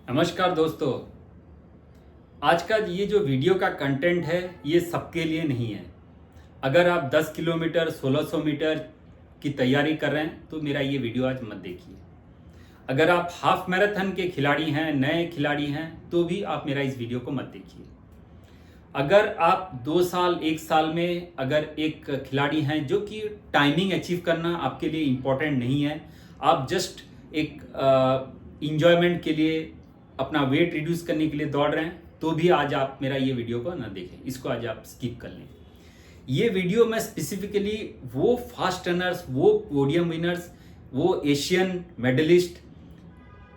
नमस्कार दोस्तों। आज का ये जो वीडियो का कंटेंट है ये सबके लिए नहीं है। अगर आप 10 किलोमीटर 1600 मीटर की तैयारी कर रहे हैं तो मेरा ये वीडियो आज मत देखिए। अगर आप हाफ मैराथन के खिलाड़ी हैं, नए खिलाड़ी हैं, तो भी आप मेरा इस वीडियो को मत देखिए। अगर आप 2 साल 1 साल में अगर एक खिलाड़ी हैं जो कि टाइमिंग अचीव करना आपके लिए इम्पोर्टेंट नहीं है, आप जस्ट एक इंजॉयमेंट के लिए अपना वेट रिड्यूस करने के लिए दौड़ रहे हैं, तो भी आज आप मेरा ये वीडियो को ना देखें, इसको आज आप स्किप कर लें। ये वीडियो मैं स्पेसिफिकली वो फास्ट रनर्स, वो पोडियम विनर्स, वो एशियन मेडलिस्ट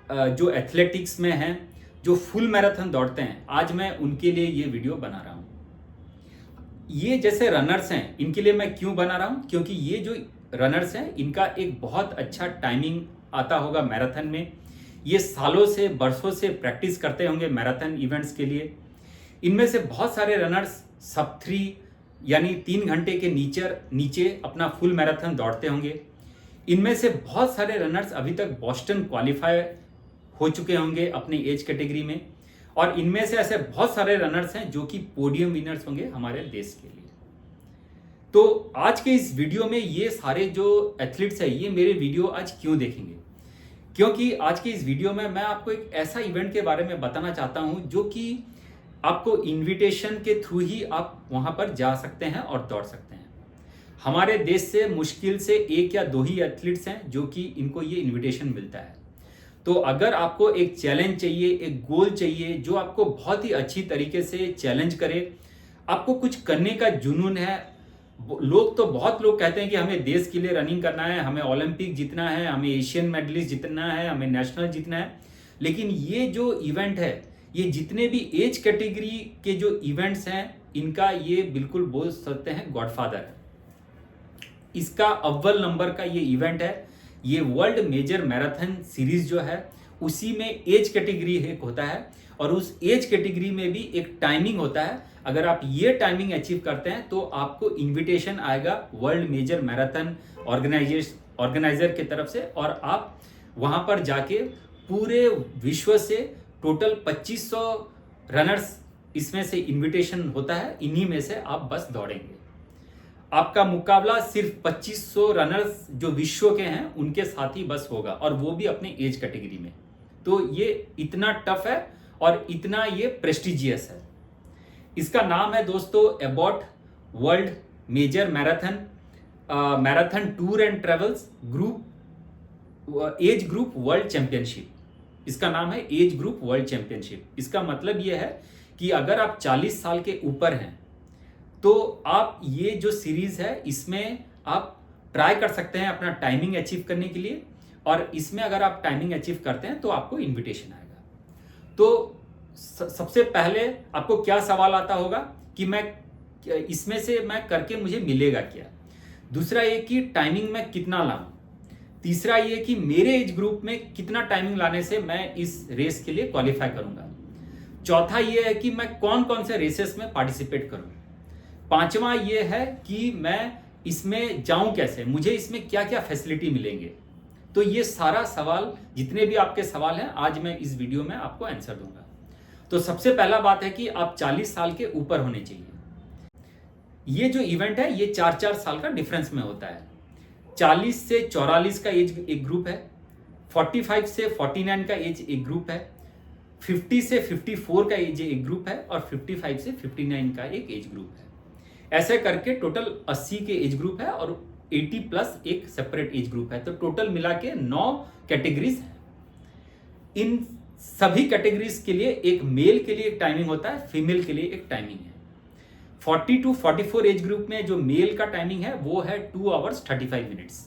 जो एथलेटिक्स में हैं, जो फुल मैराथन दौड़ते हैं, आज मैं उनके लिए ये वीडियो बना रहा हूँ। ये जैसे रनर्स हैं, इनके लिए मैं क्यों बना रहा हूँ? क्योंकि ये जो रनर्स हैं इनका एक बहुत अच्छा टाइमिंग आता होगा मैराथन में। ये सालों से बरसों से प्रैक्टिस करते होंगे मैराथन इवेंट्स के लिए। इनमें से बहुत सारे रनर्स sub-3 यानी 3 घंटे के नीचे अपना फुल मैराथन दौड़ते होंगे। इनमें से बहुत सारे रनर्स अभी तक बोस्टन क्वालिफाई हो चुके होंगे अपने एज कैटेगरी में, और इनमें से ऐसे बहुत सारे रनर्स हैं जो कि पोडियम विनर्स होंगे हमारे देश के लिए। तो आज के इस वीडियो में ये सारे जो एथलीट्स हैं ये मेरे वीडियो आज क्यों देखेंगे? क्योंकि आज के इस वीडियो में मैं आपको एक ऐसा इवेंट के बारे में बताना चाहता हूं जो कि आपको इनविटेशन के थ्रू ही आप वहां पर जा सकते हैं और दौड़ सकते हैं। हमारे देश से मुश्किल से 1 या 2 ही एथलीट्स हैं जो कि इनको ये इनविटेशन मिलता है। तो अगर आपको एक चैलेंज चाहिए, एक गोल चाहिए जो आपको बहुत ही अच्छी तरीके से चैलेंज करे, आपको कुछ करने का जुनून है। बहुत लोग कहते हैं कि हमें देश के लिए रनिंग करना है, हमें ओलंपिक जीतना है, हमें एशियन मेडलिस्ट जीतना है, हमें नेशनल जीतना है। लेकिन ये जो इवेंट है, ये जितने भी एज कैटेगरी के जो इवेंट्स हैं, इनका ये बिल्कुल बोल सकते हैं गॉडफादर है। इसका अव्वल नंबर का ये इवेंट है। ये वर्ल्ड मेजर मैराथन सीरीज जो है उसी में एज कैटेगरी एक होता है, और उस एज कैटेगरी में भी एक टाइमिंग होता है। अगर आप ये टाइमिंग अचीव करते हैं तो आपको इनविटेशन आएगा वर्ल्ड मेजर मैराथन ऑर्गेनाइजर की तरफ से, और आप वहां पर जाके पूरे विश्व से टोटल 2500 रनर्स इसमें से इनविटेशन होता है, इन्हीं में से आप बस दौड़ेंगे। आपका मुकाबला सिर्फ 2500 रनर्स जो विश्व के हैं उनके साथ ही बस होगा, और वो भी अपने एज कैटेगरी में। तो ये इतना टफ है और इतना ये प्रेस्टिजियस है। इसका नाम है दोस्तों Abbott World Major Marathon tour and travels group age group world championship. इसका नाम है एज ग्रुप वर्ल्ड चैंपियनशिप। इसका मतलब यह है कि अगर आप 40 साल के ऊपर हैं तो आप ये जो सीरीज है इसमें आप ट्राई कर सकते हैं अपना टाइमिंग अचीव करने के लिए, और इसमें अगर आप टाइमिंग अचीव करते हैं तो आपको इनविटेशन आएगा। तो सबसे पहले आपको क्या सवाल आता होगा कि मैं इसमें से मैं करके मुझे मिलेगा क्या? दूसरा ये कि टाइमिंग में कितना लाऊं। तीसरा ये कि मेरे एज ग्रुप में कितना टाइमिंग लाने से मैं इस रेस के लिए क्वालिफाई करूंगा। चौथा ये है कि मैं कौन कौन से रेसेस में पार्टिसिपेट करूं। पांचवा ये है कि मैं इसमें जाऊं कैसे, मुझे इसमें क्या क्या फैसिलिटी मिलेंगे। तो ये सारा सवाल, जितने भी आपके सवाल हैं, आज मैं इस वीडियो में आपको आंसर दूंगा। तो सबसे पहला बात है कि आप 40 साल के ऊपर होने चाहिए। ये जो इवेंट है ये 4-4 साल का डिफरेंस में होता है। 40 से 44 का एज एक ग्रुप है, 45 से 49 का एज एक ग्रुप है, 50 से 54 का एज एक ग्रुप है, और 55 से 59 का एक एज ग्रुप है। ऐसे करके टोटल 80 के एज ग्रुप है, और 80 प्लस एक सेपरेट एज ग्रुप है। तो टोटल मिला के 9 कैटेगरीज हैं। इन सभी कैटेगरीज के लिए एक मेल के लिए एक टाइमिंग होता है, फीमेल के लिए एक टाइमिंग है। 40 टू 44 एज ग्रुप में जो मेल का टाइमिंग है वो है 2 आवर्स 35 मिनट्स।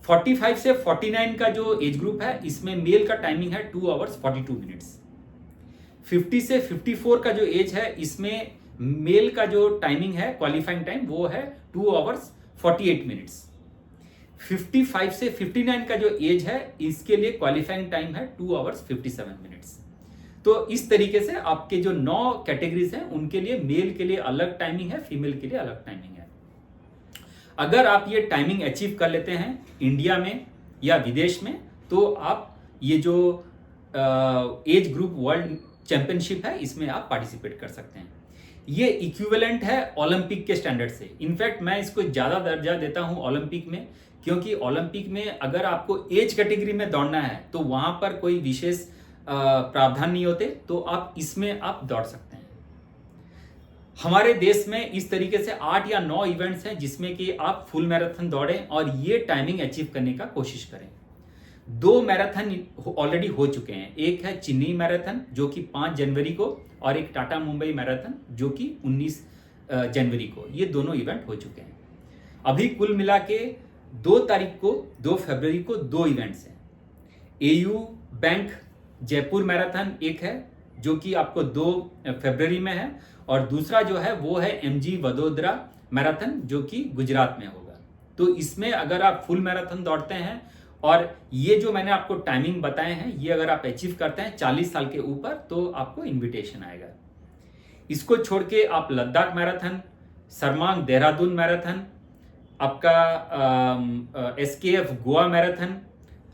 45 से 49 का जो एज ग्रुप है इसमें मेल का टाइमिंग है 2 आवर्स 42 मिनट्स। 50 से 54 का जो एज है इसमें मेल का जो टाइमिंग है क्वालिफाइंग टाइम वो है 2 आवर्स 48 मिनट्स। 55 से 59 का जो एज है इसके लिए क्वालिफाइंग टाइम है 2 आवर्स 57 मिनट्स। तो इस तरीके से आपके जो 9 कैटेगरीज हैं उनके लिए मेल के लिए अलग टाइमिंग है, फीमेल के लिए अलग टाइमिंग है। अगर आप ये टाइमिंग अचीव कर लेते हैं इंडिया में या विदेश में, तो आप ये जो एज ग्रुप वर्ल्ड चैंपियनशिप है, इसमें आप पार्टिसिपेट कर सकते हैं। ये इक्विवेलेंट है ओलंपिक के स्टैंडर्ड से। इनफैक्ट मैं इसको ज़्यादा दर्जा देता हूँ ओलंपिक में, क्योंकि ओलंपिक में अगर आपको एज कैटेगरी में दौड़ना है तो वहाँ पर कोई विशेष प्रावधान नहीं होते, तो आप इसमें आप दौड़ सकते हैं। हमारे देश में इस तरीके से 8 या 9 इवेंट्स हैं जिसमें कि आप फुल मैराथन दौड़ें और ये टाइमिंग अचीव करने का कोशिश करें। 2 मैराथन ऑलरेडी हो चुके हैं, एक है चेन्नई मैराथन जो कि 5 जनवरी को, और एक टाटा मुंबई मैराथन जो कि 19 जनवरी को। ये दोनों इवेंट हो चुके हैं। अभी कुल मिला के 2 तारीख को, 2 फरवरी को 2 इवेंट्स हैं। एयू बैंक जयपुर मैराथन एक है जो कि आपको 2 फरवरी में है, और दूसरा जो है वो है एमजी वडोदरा मैराथन जो कि गुजरात में होगा। तो इसमें अगर आप फुल मैराथन दौड़ते हैं और ये जो मैंने आपको टाइमिंग बताए हैं ये अगर आप अचीव करते हैं 40 साल के ऊपर, तो आपको इनविटेशन आएगा। इसको छोड़ के आप लद्दाख मैराथन, सरमांग देहरादून मैराथन, आपका SKF Goa marathon,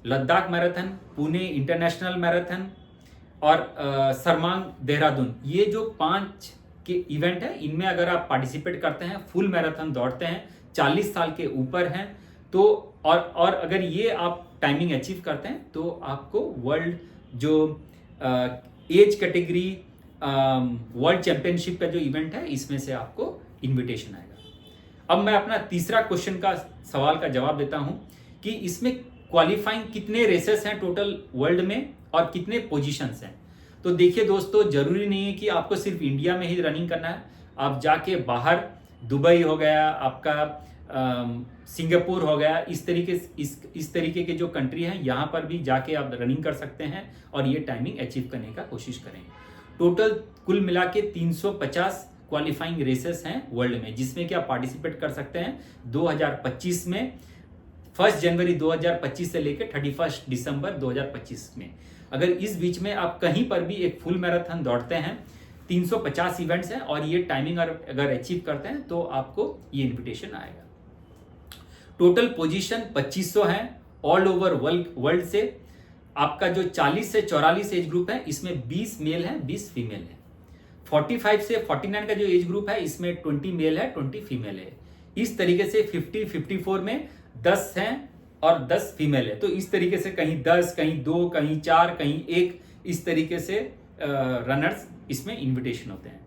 Ladakh marathon, Pune international marathon और सरमांग देहरादून, ये जो 5 के इवेंट है, इनमें अगर आप पार्टिसिपेट करते हैं, फुल मैराथन दौड़ते हैं, 40 साल के ऊपर हैं, तो और अगर ये आप टाइमिंग अचीव करते हैं तो आपको वर्ल्ड जो एज कैटेगरी वर्ल्ड चैंपियनशिप का जो इवेंट है इसमें से आपको इनविटेशन आएगा। अब मैं अपना तीसरा क्वेश्चन का सवाल का जवाब देता हूं कि इसमें क्वालिफाइंग कितने रेसेस हैं टोटल वर्ल्ड में और कितने पोजीशंस हैं। तो देखिए दोस्तों, जरूरी नहीं है कि आपको सिर्फ इंडिया में ही रनिंग करना है। आप जाके बाहर, दुबई हो गया, आपका सिंगापुर हो गया, इस तरीके के जो कंट्री हैं यहाँ पर भी जाके आप रनिंग कर सकते हैं और ये टाइमिंग अचीव करने का कोशिश करें। टोटल कुल मिला के 350 क्वालिफाइंग रेसेस हैं वर्ल्ड में, जिसमें कि आप पार्टिसिपेट कर सकते हैं 2025 में, 1 जनवरी 2025 से लेकर 31 दिसंबर 2025 में। अगर इस बीच में आप कहीं पर भी एक फुल मैराथन दौड़ते हैं, 350 इवेंट्स हैं और ये टाइमिंग अगर अचीव करते हैं तो आपको ये इनविटेशन आएगा। टोटल पोजीशन 2500 हैं ऑल ओवर वर्ल्ड से। आपका जो 40 से 44 एज ग्रुप है इसमें 20 मेल हैं, 20 फीमेल हैं। 45 से 49 का जो एज ग्रुप है इसमें 20 मेल है, 20 फीमेल है। इस तरीके से 50-54 में 10 हैं और 10 फीमेल है। तो इस तरीके से कहीं 10, कहीं 2, कहीं 4, कहीं 1, इस तरीके से रनर्स इसमें इनविटेशन होते हैं।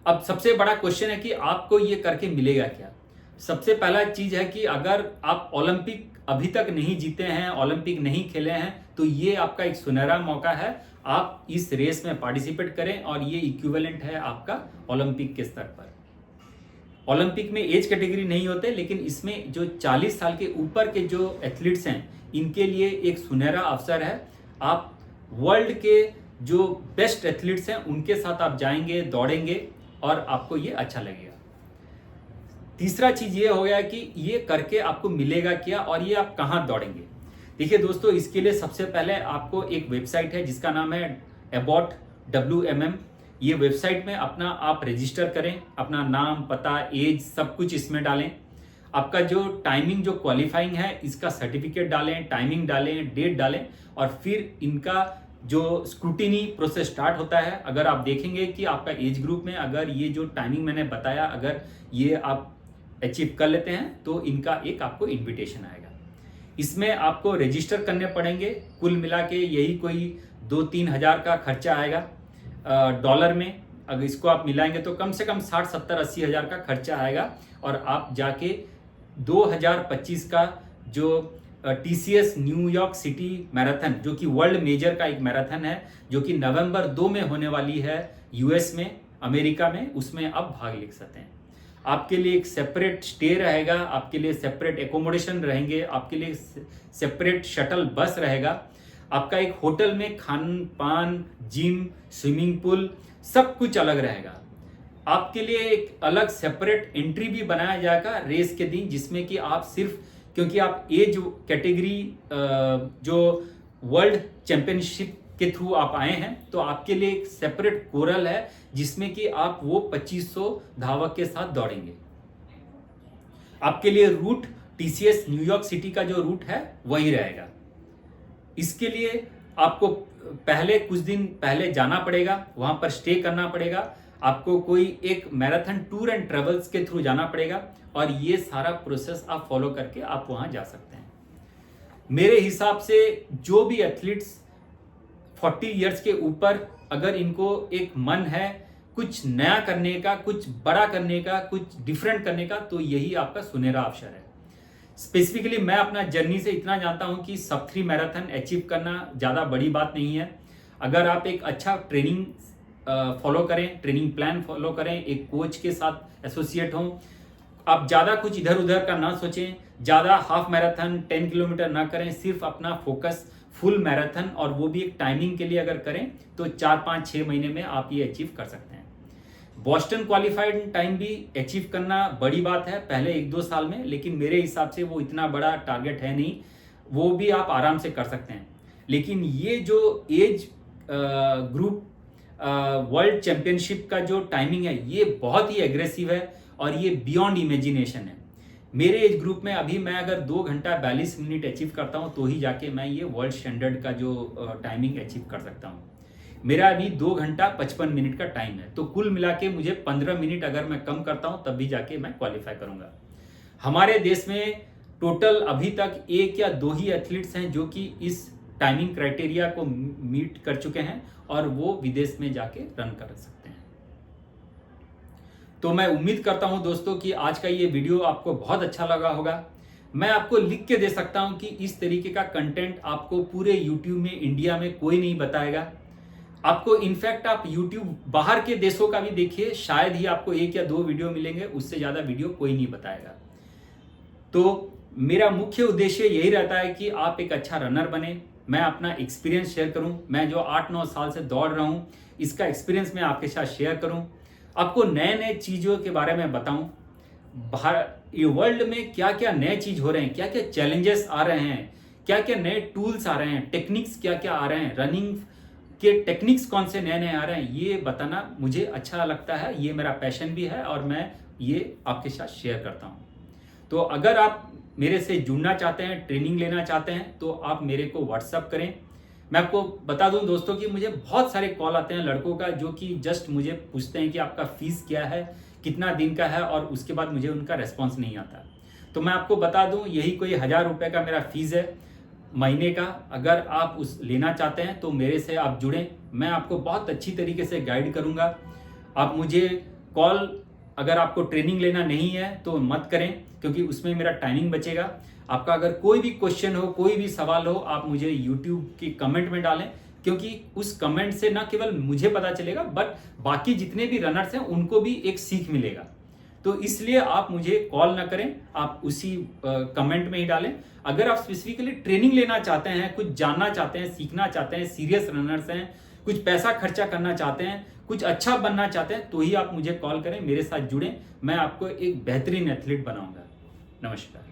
अब सबसे बड़ा क्वेश्चन है कि आपको ये करके मिलेगा क्या। सबसे पहला चीज है कि अगर आप ओलंपिक अभी तक नहीं जीते हैं, ओलंपिक नहीं खेले हैं, तो ये आपका एक सुनहरा मौका है। आप इस रेस में पार्टिसिपेट करें और ये इक्विवेलेंट है आपका ओलंपिक के स्तर पर। ओलंपिक में एज कैटेगरी नहीं होते, लेकिन इसमें जो 40 साल के ऊपर के जो एथलीट्स हैं इनके लिए एक सुनहरा अवसर है। आप वर्ल्ड के जो बेस्ट एथलीट्स हैं उनके साथ आप जाएंगे, दौड़ेंगे और आपको ये अच्छा लगेगा। तीसरा चीज ये हो गया कि ये करके आपको मिलेगा क्या और ये आप कहाँ दौड़ेंगे। देखिए दोस्तों, इसके लिए सबसे पहले आपको एक वेबसाइट है जिसका नाम है अबाउट WMM। ये वेबसाइट में अपना आप रजिस्टर करें, अपना नाम, पता, एज सब कुछ इसमें डालें। आपका जो टाइमिंग जो क्वालिफाइंग है इसका सर्टिफिकेट डालें, टाइमिंग डालें, डेट डालें, और फिर इनका जो स्क्रूटिनी प्रोसेस स्टार्ट होता है। अगर आप देखेंगे कि आपका एज ग्रुप में अगर ये जो टाइमिंग मैंने बताया अगर ये आप अचीव कर लेते हैं तो इनका एक आपको इनविटेशन आएगा। इसमें आपको रजिस्टर करने पड़ेंगे। कुल मिला के यही कोई 2-3 हज़ार का खर्चा आएगा डॉलर में। अगर इसको आप मिलाएंगे तो कम से कम 60-70-80 हज़ार का खर्चा आएगा, और आप जाके 2025 का जो TCS न्यूयॉर्क सिटी मैराथन, जो कि वर्ल्ड मेजर का एक मैराथन है, जो कि नवंबर 2 में होने वाली है US में, अमेरिका में, उसमें आप भाग ले सकते हैं। आपके लिए एक सेपरेट स्टे रहेगा, आपके लिए सेपरेट एकोमोडेशन रहेंगे, आपके लिए सेपरेट शटल बस रहेगा। आपका एक होटल में खान पान, जिम, स्विमिंग पूल सब कुछ अलग रहेगा। आपके लिए एक अलग सेपरेट एंट्री भी बनाया जाएगा रेस के दिन, जिसमें कि आप सिर्फ, क्योंकि आप एज कैटेगरी जो वर्ल्ड चैंपियनशिप के थ्रू आप आए हैं, तो आपके लिए एक सेपरेट कोरल है जिसमें कि आप वो 2500 धावक के साथ दौड़ेंगे। आपके लिए रूट TCS न्यूयॉर्क सिटी का जो रूट है वही रहेगा। इसके लिए आपको पहले कुछ दिन पहले जाना पड़ेगा, वहाँ पर स्टे करना पड़ेगा, आपको कोई एक मैराथन टूर एंड ट्रेवल्स के थ्रू जाना पड़ेगा और ये सारा प्रोसेस आप फॉलो करके आप वहाँ जा सकते हैं। मेरे हिसाब से जो भी एथलीट्स 40 इयर्स के ऊपर अगर इनको एक मन है कुछ नया करने का, कुछ बड़ा करने का, कुछ डिफरेंट करने का, तो यही आपका सुनहरा अवसर है। स्पेसिफिकली मैं अपना जर्नी से इतना जानता हूं कि सब-3 मैराथन अचीव करना ज़्यादा बड़ी बात नहीं है। अगर आप एक अच्छा ट्रेनिंग फॉलो करें, ट्रेनिंग प्लान फॉलो करें, एक कोच के साथ एसोसिएट हों, आप ज़्यादा कुछ इधर उधर का ना सोचें, ज़्यादा हाफ मैराथन 10 किलोमीटर ना करें, सिर्फ अपना फोकस फुल मैराथन और वो भी एक टाइमिंग के लिए अगर करें तो 4-5-6 महीने में आप ये अचीव कर सकते हैं। बॉस्टन क्वालिफाइड टाइम भी अचीव करना बड़ी बात है पहले 1-2 साल में, लेकिन मेरे हिसाब से वो इतना बड़ा टारगेट है नहीं, वो भी आप आराम से कर सकते हैं। लेकिन ये जो एज ग्रुप वर्ल्ड चैंपियनशिप का जो टाइमिंग है ये बहुत ही एग्रेसिव है और ये बियॉन्ड इमेजिनेशन है। मेरे एज ग्रुप में अभी मैं अगर 2 घंटा 42 मिनट अचीव करता हूँ तो ही जाके मैं ये वर्ल्ड स्टैंडर्ड का जो टाइमिंग अचीव कर सकता हूँ। मेरा अभी 2 घंटा 55 मिनट का टाइम है, तो कुल मिला के मुझे 15 मिनट अगर मैं कम करता हूँ तब भी जाके मैं क्वालिफाई करूँगा। हमारे देश में टोटल अभी तक 1 या 2 ही एथलीट्स हैं जो कि इस टाइमिंग क्राइटेरिया को मीट कर चुके हैं और वो विदेश में जाके रन कर सकते हैं। तो मैं उम्मीद करता हूं दोस्तों कि आज का ये वीडियो आपको बहुत अच्छा लगा होगा। मैं आपको लिख के दे सकता हूं कि इस तरीके का कंटेंट आपको पूरे YouTube में इंडिया में कोई नहीं बताएगा। आपको इनफैक्ट आप YouTube बाहर के देशों का भी देखिए, शायद ही आपको 1 या 2 वीडियो मिलेंगे, उससे ज़्यादा वीडियो कोई नहीं बताएगा। तो मेरा मुख्य उद्देश्य यही रहता है कि आप एक अच्छा रनर बने, मैं अपना एक्सपीरियंस शेयर करूं, मैं जो 8-9 साल से दौड़ रहा हूं इसका एक्सपीरियंस मैं आपके साथ शेयर करूं, आपको नए नए चीज़ों के बारे में बताऊं, ये वर्ल्ड में क्या क्या नए चीज़ हो रहे हैं, क्या क्या चैलेंजेस आ रहे हैं, क्या क्या नए टूल्स आ रहे हैं, टेक्निक्स क्या क्या आ रहे हैं, रनिंग के टेक्निक्स कौन से नए नए आ रहे हैं, ये बताना मुझे अच्छा लगता है, ये मेरा पैशन भी है और मैं ये आपके साथ शेयर करता हूँ। तो अगर आप मेरे से जुड़ना चाहते हैं, ट्रेनिंग लेना चाहते हैं, तो आप मेरे को व्हाट्सअप करें। मैं आपको बता दूं दोस्तों कि मुझे बहुत सारे कॉल आते हैं लड़कों का जो कि जस्ट मुझे पूछते हैं कि आपका फीस क्या है, कितना दिन का है, और उसके बाद मुझे उनका रेस्पॉन्स नहीं आता। तो मैं आपको बता दूं यही कोई 1000 रुपये का मेरा फीस है महीने का। अगर आप उस लेना चाहते हैं तो मेरे से आप जुड़ें, मैं आपको बहुत अच्छी तरीके से गाइड करूँगा। आप मुझे कॉल, अगर आपको ट्रेनिंग लेना नहीं है तो मत करें क्योंकि उसमें मेरा टाइमिंग बचेगा। आपका अगर कोई भी क्वेश्चन हो, कोई भी सवाल हो, आप मुझे YouTube की कमेंट में डालें, क्योंकि उस कमेंट से न केवल मुझे पता चलेगा बट बाकी जितने भी रनर्स हैं उनको भी एक सीख मिलेगा। तो इसलिए आप मुझे कॉल ना करें, आप उसी कमेंट में ही डालें। अगर आप स्पेसिफिकली ट्रेनिंग लेना चाहते हैं, कुछ जानना चाहते हैं, सीखना चाहते हैं, सीरियस रनर्स हैं, कुछ पैसा खर्चा करना चाहते हैं, कुछ अच्छा बनना चाहते हैं, तो ही आप मुझे कॉल करें, मेरे साथ जुड़ें, मैं आपको एक बेहतरीन एथलीट बनाऊंगा। नमस्कार।